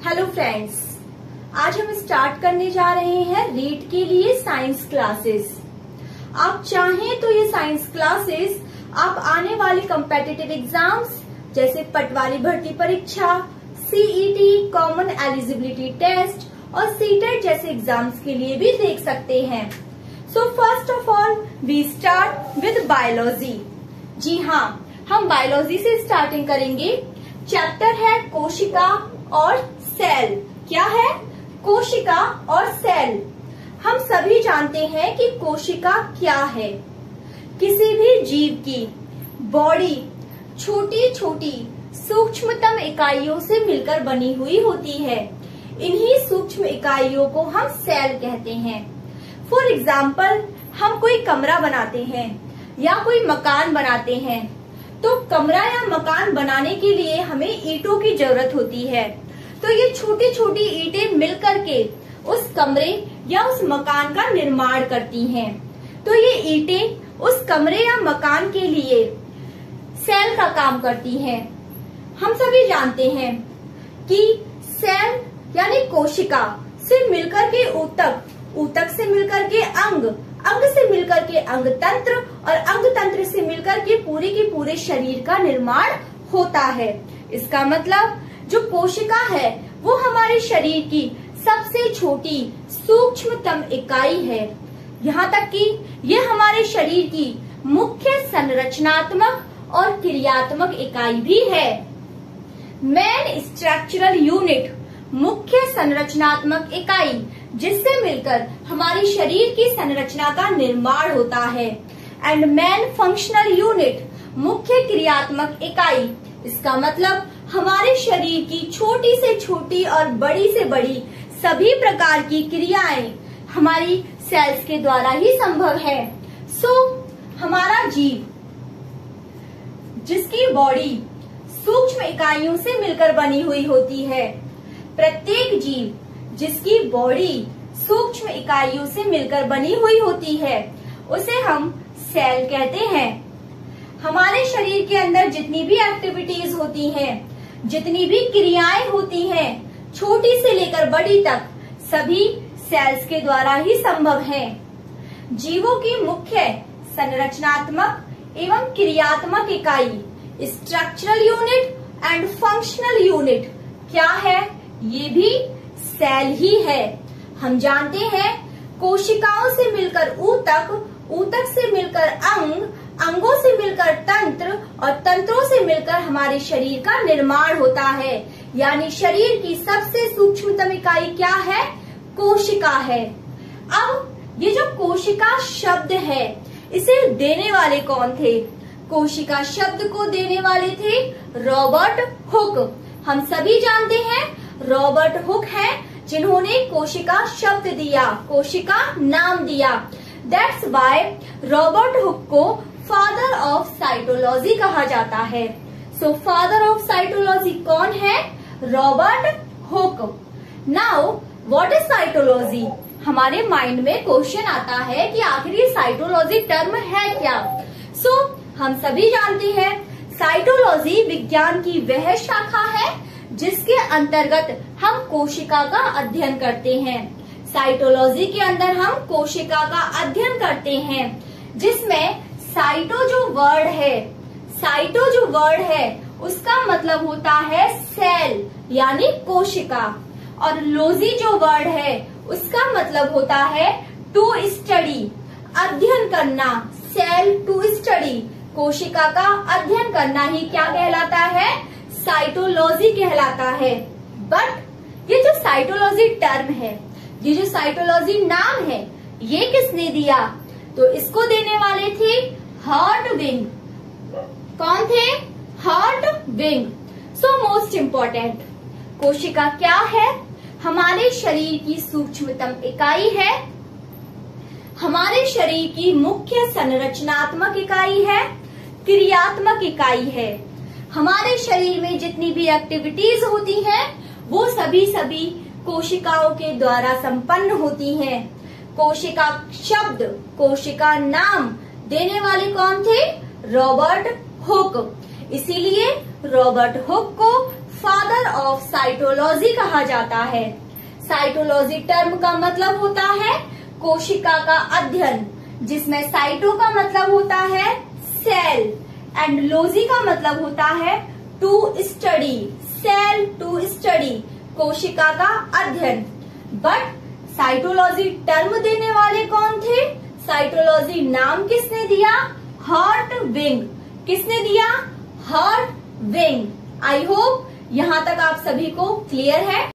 Hello friends, आज हम start करने जा रहे हैं रीड के लिए साइंस क्लासेस। आप चाहें तो ये साइंस क्लासेस आप आने वाले कम्पिटिटिव एग्जाम्स जैसे पटवारी भर्ती परीक्षा, सीईटी, कॉमन एलिजिबिलिटी टेस्ट और सीटेट जैसे एग्जाम्स के लिए भी देख सकते हैं। So first of all we start with biology. जी हाँ, हम बायोलॉजी से स्टार्टिंग करेंगे। चैप्टर है कोशिका और सेल। क्या है? कोशिका और सेल। हम सभी जानते हैं कि कोशिका क्या है। किसी भी जीव की बॉडी छोटी छोटी सूक्ष्मतम इकाइयों से मिलकर बनी हुई होती है। इन्हीं सूक्ष्म इकाइयों को हम सेल कहते हैं। फॉर एग्जाम्पल, हम कोई कमरा बनाते हैं या कोई मकान बनाते हैं, तो कमरा या मकान बनाने के लिए हमें ईंटों की जरूरत होती है। तो ये छोटी छोटी ईंटें मिलकर के उस कमरे या उस मकान का निर्माण करती हैं। तो ये ईंटें उस कमरे या मकान के लिए सेल का काम करती हैं। हम सभी जानते हैं कि सेल यानी कोशिका से मिलकर के ऊतक, ऊतक से मिलकर के अंग, अंग से मिलकर के अंग तंत्र और अंग तंत्र से मिलकर के पूरे शरीर का निर्माण होता है। इसका मतलब जो कोशिका है वो हमारे शरीर की सबसे छोटी सूक्ष्मतम इकाई है। यहाँ तक कि ये हमारे शरीर की मुख्य संरचनात्मक और क्रियात्मक इकाई भी है। मेन स्ट्रक्चरल यूनिट, मुख्य संरचनात्मक इकाई, जिससे मिलकर हमारे शरीर की संरचना का निर्माण होता है। एंड मेन फंक्शनल यूनिट, मुख्य क्रियात्मक इकाई। इसका मतलब हमारे शरीर की छोटी से छोटी और बड़ी से बड़ी सभी प्रकार की क्रियाएं हमारी सेल्स के द्वारा ही संभव है। हमारा जीव जिसकी बॉडी सूक्ष्म इकाइयों से मिलकर बनी हुई होती है, प्रत्येक जीव जिसकी बॉडी सूक्ष्म इकाइयों से मिलकर बनी हुई होती है, उसे हम सेल कहते हैं। हमारे शरीर के अंदर जितनी भी एक्टिविटीज होती हैं, जितनी भी क्रियाएं होती हैं, छोटी से लेकर बड़ी तक, सभी सेल्स के द्वारा ही संभव है। जीवों की मुख्य संरचनात्मक एवं क्रियात्मक इकाई, structural unit and functional unit क्या है? ये भी सेल ही है। हम जानते हैं कोशिकाओं से मिलकर ऊतक, ऊतक से मिलकर अंग, अंगों से मिलकर तंत्र और तंत्रों से मिलकर हमारे शरीर का निर्माण होता है। यानी शरीर की सबसे सूक्ष्मतम इकाई क्या है? कोशिका है। अब ये जो कोशिका शब्द है, इसे देने वाले कौन थे? कोशिका शब्द को देने वाले थे रॉबर्ट हुक। हम सभी जानते हैं रॉबर्ट हुक हैं जिन्होंने कोशिका शब्द दिया, कोशिका नाम दिया। दैट्स वाई रॉबर्ट हुक को फादर ऑफ साइटोलॉजी कहा जाता है। सो फादर ऑफ साइटोलॉजी कौन है? Robert Hooke. Now what is cytology? हमारे माइंड में क्वेश्चन आता है कि आखिर ये साइटोलॉजी टर्म है क्या? हम सभी जानते हैं साइटोलॉजी विज्ञान की वह शाखा है जिसके अंतर्गत हम कोशिका का अध्ययन करते हैं। साइटोलॉजी के अंदर हम कोशिका का अध्ययन करते हैं, जिसमें साइटो जो वर्ड है, साइटो जो वर्ड है उसका मतलब होता है सेल यानी कोशिका, और लॉजी जो वर्ड है उसका मतलब होता है टू स्टडी, अध्ययन करना। सेल टू स्टडी, कोशिका का अध्ययन करना ही क्या कहलाता है? साइटोलॉजी कहलाता है। बट ये जो साइटोलॉजी टर्म है, ये जो साइटोलॉजी नाम है, ये किसने दिया? तो इसको देने वाले थे हर्टविग। कौन थे? हर्टविग। सो मोस्ट इम्पोर्टेंट, कोशिका क्या है? हमारे शरीर की सूक्ष्मतम इकाई है, हमारे शरीर की मुख्य संरचनात्मक इकाई है, क्रियात्मक इकाई है। हमारे शरीर में जितनी भी एक्टिविटीज होती हैं, वो सभी कोशिकाओं के द्वारा संपन्न होती हैं। कोशिका शब्द, कोशिका नाम देने वाले कौन थे? Robert Hooke. इसीलिए रॉबर्ट हुक को फादर ऑफ साइटोलॉजी कहा जाता है। साइटोलॉजी टर्म का मतलब होता है कोशिका का अध्ययन, जिसमें साइटो का मतलब होता है सेल एंड लॉजी का मतलब होता है to study, cell to study, कोशिका का अध्ययन। बट साइटोलॉजी टर्म देने वाले कौन थे? साइटोलॉजी नाम किसने दिया? हर्टविग। किसने दिया? हर्टविग। आई होप यहां तक आप सभी को क्लियर है।